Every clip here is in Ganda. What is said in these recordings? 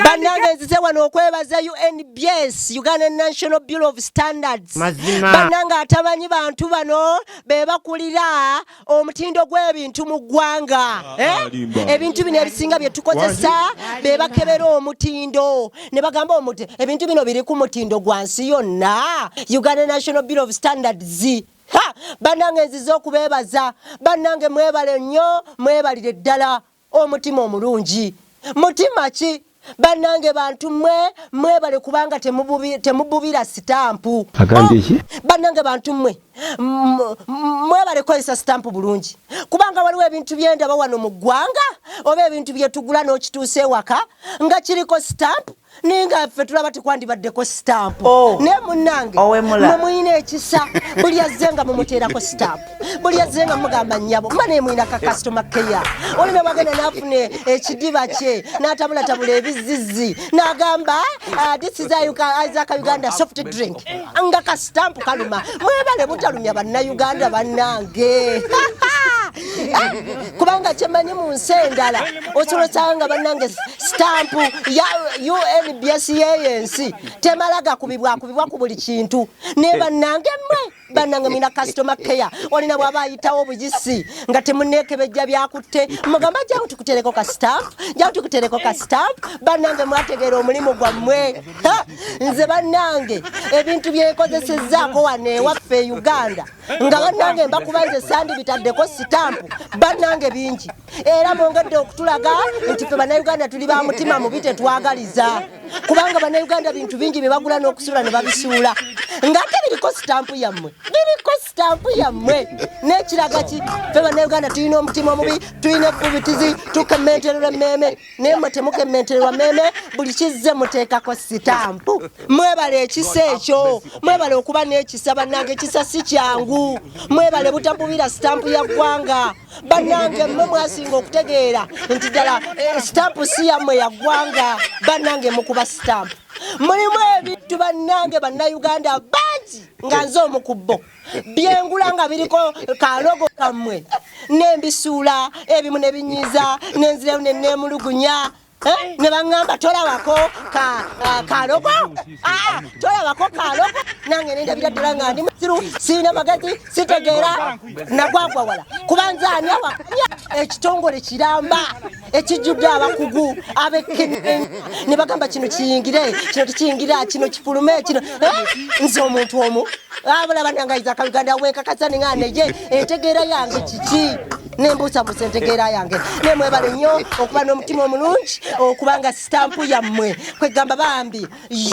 Bannange nzize wano okwebaza Unbs, Uganda National Bureau of Standards. Bannange atamanyi bantu bano be bakulira omutindo gw'ebintu mu ggwanga. Ebintu bino ebisinga bye tukozesa be bakebera omutindo ne bagamba omuti ebintu bino biri ku mutindo gwansi yonna. Uganda National Bureau of Standards. Bannange nzize okubebaza. Bannange mwebale nnyo, mwebalire ddala omutima omulungi. Mutima ki? Bannange bantu mwebale kubanga temububira sitampu. Bannange bantu mwebale kozesa sitampu bulungi. Kubanga waliwo ebintu byendaba wano mu ggwanga oba ebintu bye tugula n'okituuse ewaka nga kiriko sitampu ninga ffe tulaba tekwandibaddeko sitampu. Ne munnange muyina ekisa buli azze nga mumuteerako sitampu. Buli azze nga mugamba nnyabo mba ne muyina ka customer care. Oli ne wagenda n'afune ekidiba kye n'atabulatabula ebizizi n'agamba this is Isaac Uganda soft drink nga ka sitampu kaluma. Mwebale butalumya bannayuganda bannange. Kubanga kyemanyi mu nsi endala osolosanga bannange sitampu ya Unbs yensi temalaga kubibwa ku buli kintu. Ne bannange bannange mina customer care olina bwaba ayitawo obugisi nga temunekebejja byakutte mugamba jangu tukutereko ka stamp bannange mwategeera omulimu gwammwe. Nze bannange ebintu byekozesezzaako wano ewaffe Uganda nga bannange mbakubanze sandi bitaddeko sitampu bannange bingi era mwongedde okutulaga nti ffe bannayuganda tuli ba mutima mubi tetwagaliza kubanga bannayuganda bintu bingi bye bagula n'okusuula ne babisuula ng'ate biriko sitampu yammwe n'ekiraga ki ffe bannayuganda tulina omutima omubi tulina effubitizi tukementererwa emmeeme naye mmwe temukementererwa mmeeme buli kizze muteekako sitampu. Mwebale ekisa ekyo mwebale okuba n'ekisa bannange ekisa si kyangu. Mwebale butabubira sitampu ya ggwanga. Bannange mmwe mwasinga okutegeera nti ddala sitampu si yammwe ya ggwanga. Bannange mukuba sitampu. Mulimu ebintu bannange bannayuganda bangi nga nze omukubbo byengula nga biriko kalogo kammwe nembisuula ebimu ne binyiza nenzirayo nenemulugunya ne baŋŋamba tolabako kalogo tolabako kalogo nange nendabira ddala nga ndi musiru siina magezi sitegeera nagwagwawala kubanza ani awakanya ekitongole kiramba ekijjudde abakugu abekene ne bagamba kino kiyingire kino tekiyingira kino kifulume kino nze omuntu omu abulaba nanga Isaac Uganda wenkakasani nga neje entegeera yange kiki nembuusa busa entegeera yange nemwebale nnyo okuba n'omutima omulungi okubanga sitampu yammwe kwegamba bambi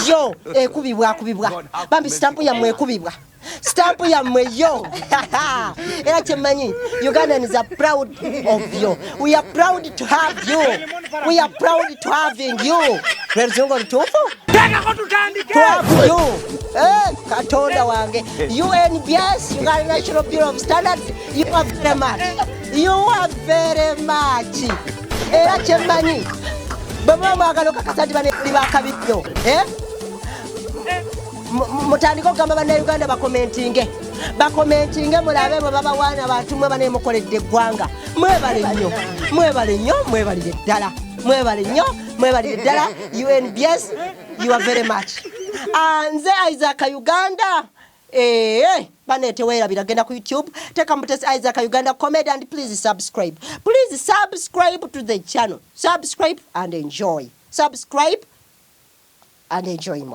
yo ekubibwa bambi sitampu yammwe ekubibwa sitampu yammwe yo. Era kyemanyi Ugandans are proud of you. We are proud to have you. We are proud to having you. Lwenzungu lutuufu to have you. Katonda wange Unbs, Uganda National Bureau of Standards, you are very much. You are very much. Era kyemanyi bwe mwagala okakasati bane bakabiddo mutandika okugamba bannayuganda bakomentinge mulabe bwe babawaana bantu mwe banemukoledde eggwanga. Mwebale nnyo mwebalire ddala Unbs, you are very much. Nze Isaac Uganda banete weerabira genda ku YouTube teka mutesi Isaac Uganda comment and please subscribe to the channel. Subscribe and enjoy more.